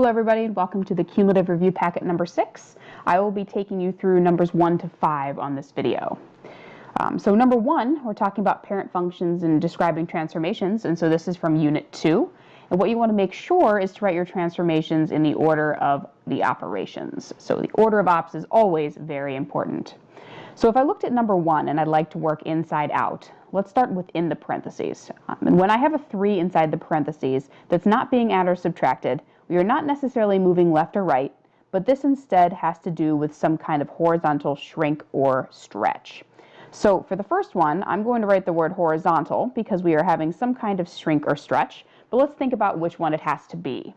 Hello everybody and welcome to the cumulative review packet number 6. I will be taking you through numbers 1 to 5 on this video. So number 1, we're talking about parent functions and describing transformations, and so this is from unit 2. And what you want to make sure is to write your transformations in the order of the operations. So the order of ops is always very important. So if I looked at number 1 and I'd like to work inside out, let's start within the parentheses. And when I have a 3 inside the parentheses that's not being added or subtracted, we are not necessarily moving left or right, but this instead has to do with some kind of horizontal shrink or stretch. So for the first one, I'm going to write the word horizontal because we are having some kind of shrink or stretch, but let's think about which one it has to be.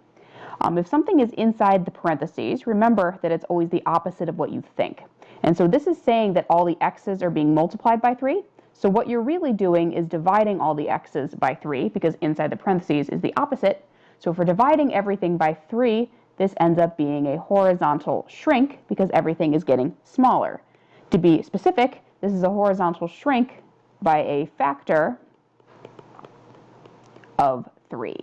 If something is inside the parentheses, remember that it's always the opposite of what you think. And so this is saying that all the x's are being multiplied by 3. So what you're really doing is dividing all the x's by 3 because inside the parentheses is the opposite. So if we're dividing everything by 3, this ends up being a horizontal shrink because everything is getting smaller. To be specific, this is a horizontal shrink by a factor of 3.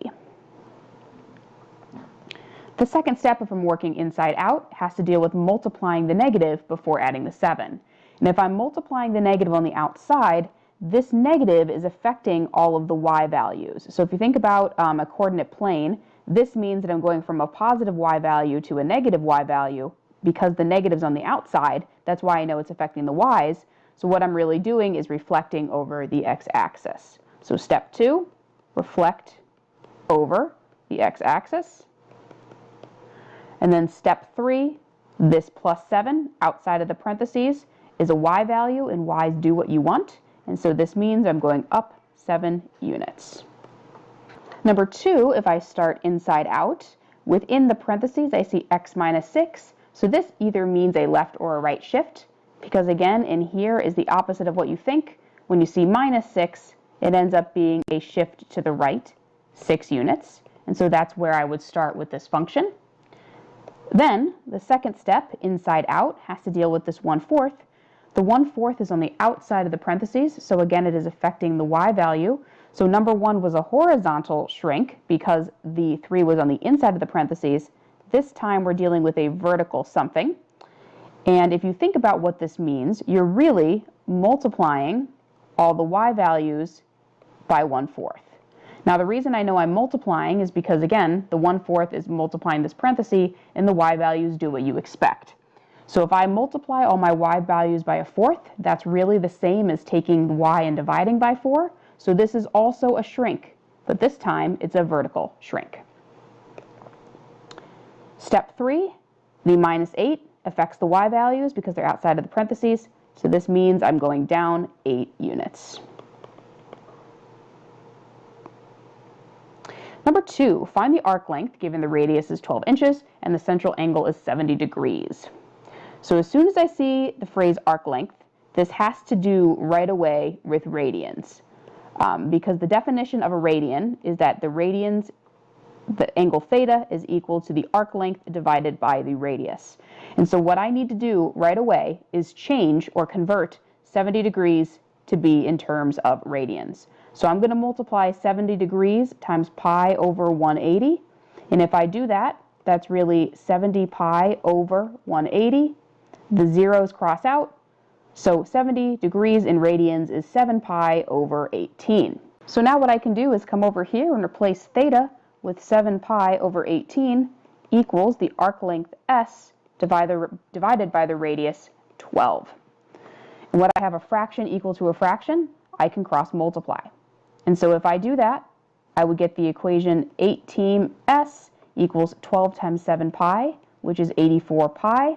The second step, if I'm working inside out, has to deal with multiplying the negative before adding the 7. And if I'm multiplying the negative on the outside, this negative is affecting all of the y values. So if you think about a coordinate plane, this means that I'm going from a positive y value to a negative y value because the negative's on the outside. That's why I know it's affecting the y's. So what I'm really doing is reflecting over the x-axis. So step 2, reflect over the x-axis. And then step 3, this plus 7 outside of the parentheses is a y value, and y's do what you want. And so this means I'm going up 7 units. Number 2, if I start inside out, within the parentheses I see x minus 6. So this either means a left or a right shift, because again, in here is the opposite of what you think. When you see minus 6, it ends up being a shift to the right, 6 units. And so that's where I would start with this function. Then, the second step, inside out, has to deal with this 1/4. The 1/4 is on the outside of the parentheses, so again it is affecting the y value. So number 1 was a horizontal shrink because the 3 was on the inside of the parentheses. This time we're dealing with a vertical something. And if you think about what this means, you're really multiplying all the y values by 1/4. Now the reason I know I'm multiplying is because again, the 1/4 is multiplying this parenthesis and the y values do what you expect. So if I multiply all my y values by 1/4, that's really the same as taking y and dividing by 4. So this is also a shrink, but this time it's a vertical shrink. Step 3, the minus 8 affects the y values because they're outside of the parentheses. So this means I'm going down 8 units. Number 2, find the arc length given the radius is 12 inches and the central angle is 70 degrees. So as soon as I see the phrase arc length, this has to do right away with radians. Because the definition of a radian is that the angle theta is equal to the arc length divided by the radius. And so what I need to do right away is change or convert 70 degrees to be in terms of radians. So I'm going to multiply 70 degrees times pi over 180. And if I do that, that's really 70 pi over 180. The zeros cross out. So 70 degrees in radians is 7 pi over 18. So now what I can do is come over here and replace theta with 7 pi over 18 equals the arc length s divided by the radius 12. And when I have a fraction equal to a fraction, I can cross multiply. And so if I do that, I would get the equation 18s equals 12 times 7 pi, which is 84 pi.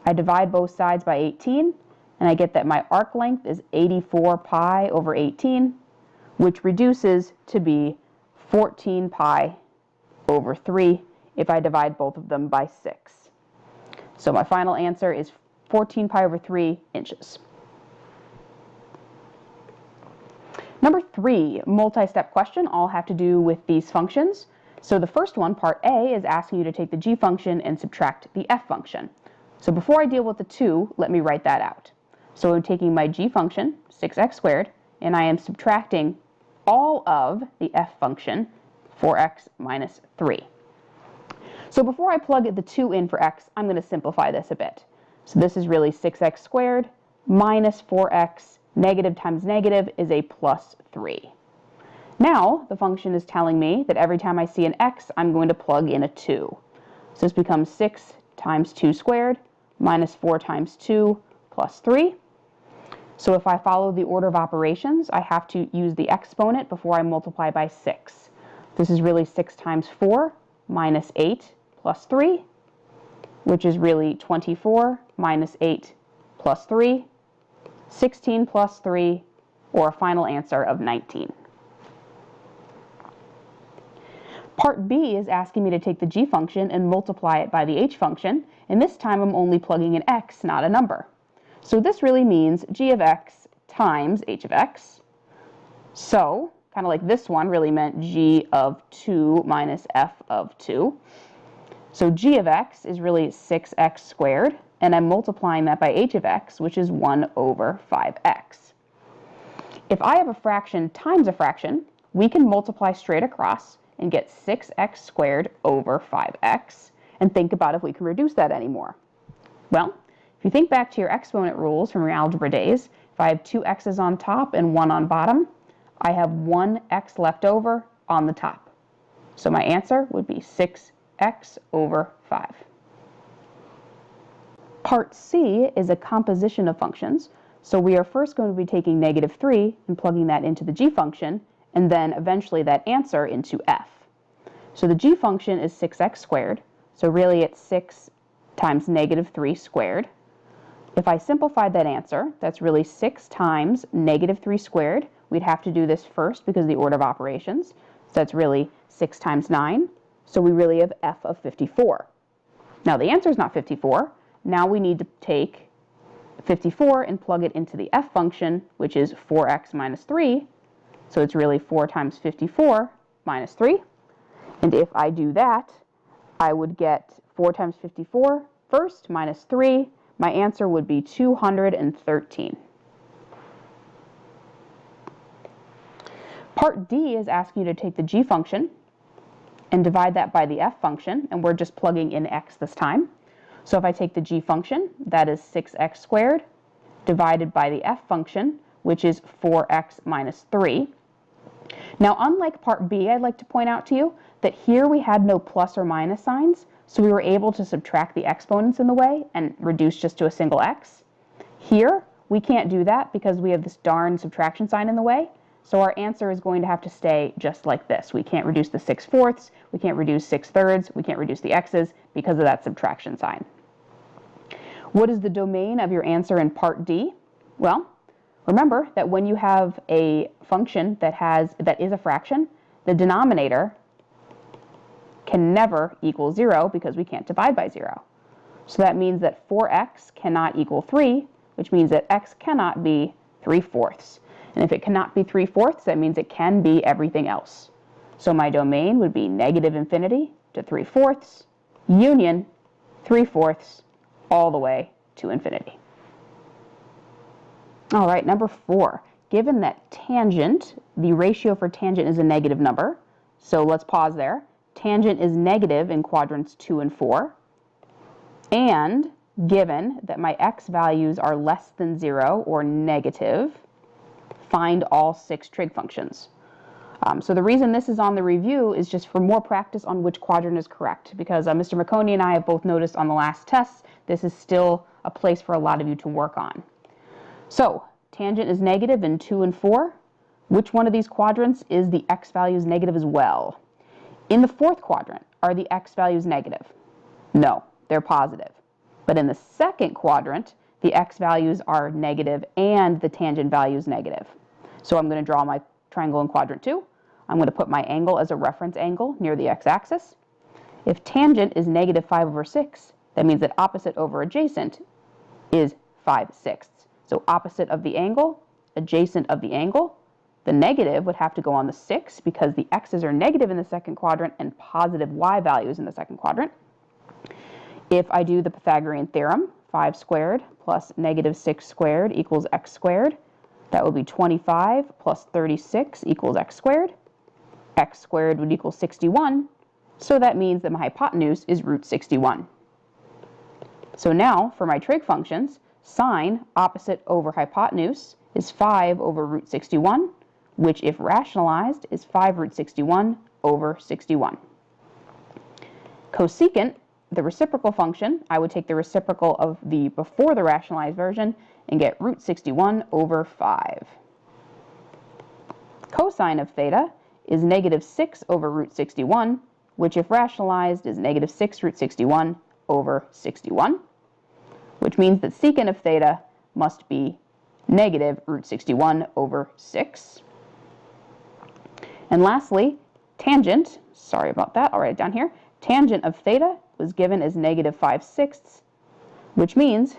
I divide both sides by 18, and I get that my arc length is 84 pi over 18, which reduces to be 14 pi over 3 if I divide both of them by 6. So my final answer is 14 pi over 3 inches. Number 3, multi-step question, all have to do with these functions. So the first one, part A, is asking you to take the g function and subtract the f function. So before I deal with the 2, let me write that out. So I'm taking my g function, 6x squared, and I am subtracting all of the f function, 4x minus 3. So before I plug the 2 in for x, I'm going to simplify this a bit. So this is really 6x squared minus 4x, negative times negative is a plus 3. Now the function is telling me that every time I see an x, I'm going to plug in a 2. So this becomes 6 times 2 squared minus 4 times 2 plus 3. So if I follow the order of operations, I have to use the exponent before I multiply by 6. This is really 6 times 4 minus 8 plus 3, which is really 24 minus 8 plus 3, 16 plus 3, or a final answer of 19. Part B is asking me to take the g function and multiply it by the h function, and this time I'm only plugging in x, not a number. So this really means g of x times h of x. So, kind of like this one really meant g of 2 minus f of 2. So g of x is really 6x squared, and I'm multiplying that by h of x, which is 1 over 5x. If I have a fraction times a fraction, we can multiply straight across and get 6x squared over 5x, and think about if we can reduce that anymore. Well, if you think back to your exponent rules from your algebra days, if I have 2 x's on top and 1 on bottom, I have 1 x left over on the top. So my answer would be 6x over 5. Part C is a composition of functions, so we are first going to be taking negative 3 and plugging that into the g function, and then eventually that answer into f. So the g function is 6x squared, so really it's 6 times negative 3 squared. If I simplify that answer, that's really 6 times negative 3 squared. We'd have to do this first because of the order of operations. So that's really 6 times 9. So we really have f of 54. Now the answer is not 54. Now we need to take 54 and plug it into the f function, which is 4x minus 3. So it's really 4 times 54 minus 3. And if I do that, I would get 4 times 54 first minus 3. My answer would be 213. Part D is asking you to take the g function and divide that by the f function, and we're just plugging in x this time. So if I take the g function, that is 6x squared, divided by the f function, which is 4x minus 3. Now, unlike part B, I'd like to point out to you that here we had no plus or minus signs, so we were able to subtract the exponents in the way and reduce just to a single x. Here, we can't do that because we have this darn subtraction sign in the way, so our answer is going to have to stay just like this. We can't reduce the 6/4, we can't reduce 6/3, we can't reduce the x's because of that subtraction sign. What is the domain of your answer in part D? Well, remember that when you have a function that is a fraction, the denominator can never equal 0 because we can't divide by 0. So that means that 4x cannot equal 3, which means that x cannot be 3/4. And if it cannot be 3/4, that means it can be everything else. So my domain would be negative infinity to 3/4, union 3/4, all the way to infinity. All right, number 4. Given that tangent, the ratio for tangent is a negative number, so let's pause there. Tangent is negative in quadrants 2 and 4. And given that my x values are less than 0 or negative, find all 6 trig functions. So the reason this is on the review is just for more practice on which quadrant is correct, because Mr. McConey and I have both noticed on the last tests this is still a place for a lot of you to work on. So tangent is negative in 2 and 4. Which one of these quadrants is the x values negative as well? In the 4th quadrant, are the x values negative? No, they're positive. But in the 2nd quadrant, the x values are negative and the tangent value is negative. So I'm going to draw my triangle in quadrant 2. I'm going to put my angle as a reference angle near the x-axis. If tangent is negative 5/6, that means that opposite over adjacent is 5/6. So opposite of the angle, adjacent of the angle. The negative would have to go on the 6 because the x's are negative in the 2nd quadrant and positive y values in the 2nd quadrant. If I do the Pythagorean theorem, 5 squared plus negative 6 squared equals x squared, that would be 25 plus 36 equals x squared. X squared would equal 61, So that means that my hypotenuse is root 61. So now for my trig functions, sine opposite over hypotenuse is 5 over root 61, which if rationalized is 5 root 61 over 61. Cosecant, the reciprocal function, I would take the reciprocal of the before the rationalized version and get root 61 over 5. Cosine of theta is negative 6 over root 61, which if rationalized is negative 6 root 61 over 61, which means that secant of theta must be negative root 61 over 6. And lastly, tangent, sorry about that, I'll write it down here. Tangent of theta was given as negative 5/6, which means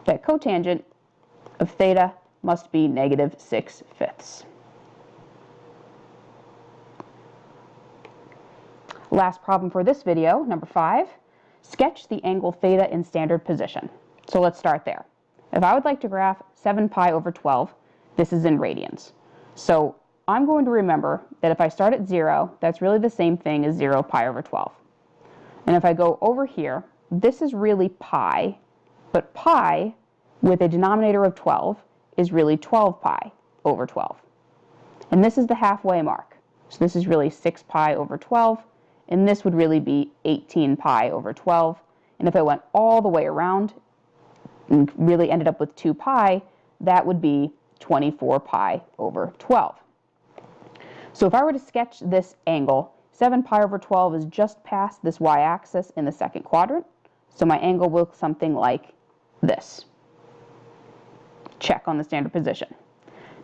that cotangent of theta must be negative 6/5. Last problem for this video, number 5. Sketch the angle theta in standard position. So let's start there. If I would like to graph 7 pi over 12, this is in radians. So I'm going to remember that if I start at 0, that's really the same thing as 0 pi over 12. And if I go over here, this is really pi, but pi with a denominator of 12 is really 12 pi over 12. And this is the halfway mark. So this is really 6 pi over 12, and this would really be 18 pi over 12. And if I went all the way around and really ended up with 2 pi, that would be 24 pi over 12. So if I were to sketch this angle, 7 pi over 12 is just past this y-axis in the second quadrant. So my angle will look something like this. Check on the standard position.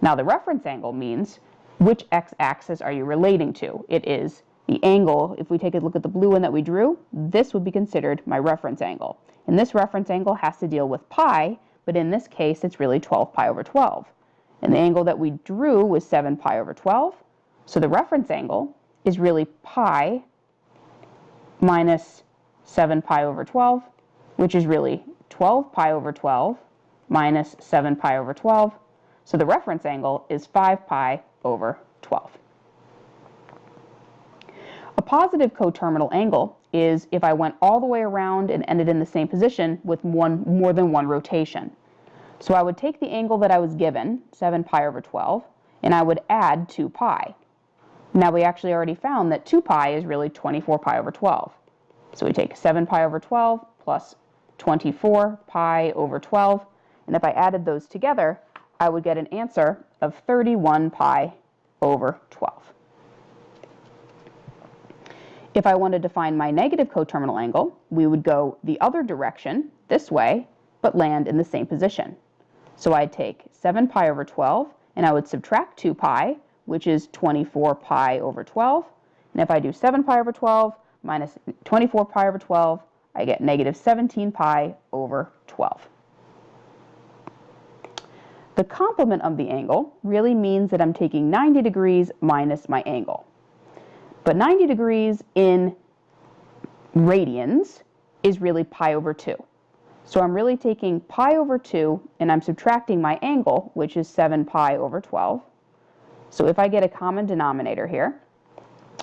Now the reference angle means which x-axis are you relating to? It is the angle. If we take a look at the blue one that we drew, this would be considered my reference angle. And this reference angle has to deal with pi, but in this case it's really 12 pi over 12. And the angle that we drew was 7 pi over 12. So the reference angle is really pi minus 7 pi over 12, which is really 12 pi over 12 minus 7 pi over 12. So the reference angle is 5 pi over 12. A positive coterminal angle is if I went all the way around and ended in the same position with more than one rotation. So I would take the angle that I was given, 7 pi over 12, and I would add 2 pi. Now we actually already found that 2 pi is really 24 pi over 12. So we take 7 pi over 12 plus 24 pi over 12, and if I added those together, I would get an answer of 31 pi over 12. If I wanted to find my negative coterminal angle, we would go the other direction, this way, but land in the same position. So I'd take 7 pi over 12, and I would subtract 2 pi, which is 24 pi over 12. And if I do 7 pi over 12 minus 24 pi over 12, I get negative 17 pi over 12. The complement of the angle really means that I'm taking 90 degrees minus my angle. But 90 degrees in radians is really pi over 2. So I'm really taking pi over 2 and I'm subtracting my angle, which is 7 pi over 12. So if I get a common denominator here,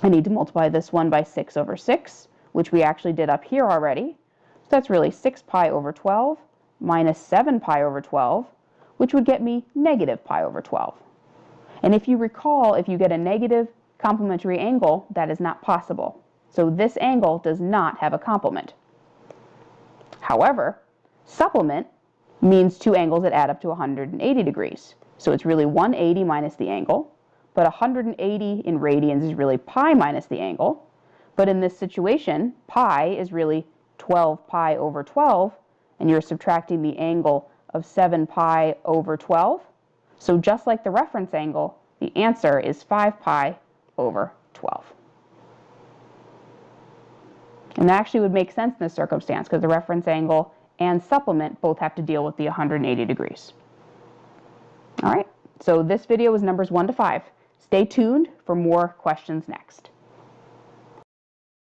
I need to multiply this one by 6 over 6, which we actually did up here already. So that's really 6 pi over 12 minus 7 pi over 12, which would get me negative pi over 12. And if you recall, if you get a negative complementary angle, that is not possible. So this angle does not have a complement. However, supplement means two angles that add up to 180 degrees. So it's really 180 minus the angle, but 180 in radians is really pi minus the angle. But in this situation, pi is really 12 pi over 12, and you're subtracting the angle of 7 pi over 12. So just like the reference angle, the answer is 5 pi over 12. And that actually would make sense in this circumstance because the reference angle and supplement both have to deal with the 180 degrees. All right, so this video was numbers 1 to 5. Stay tuned for more questions next.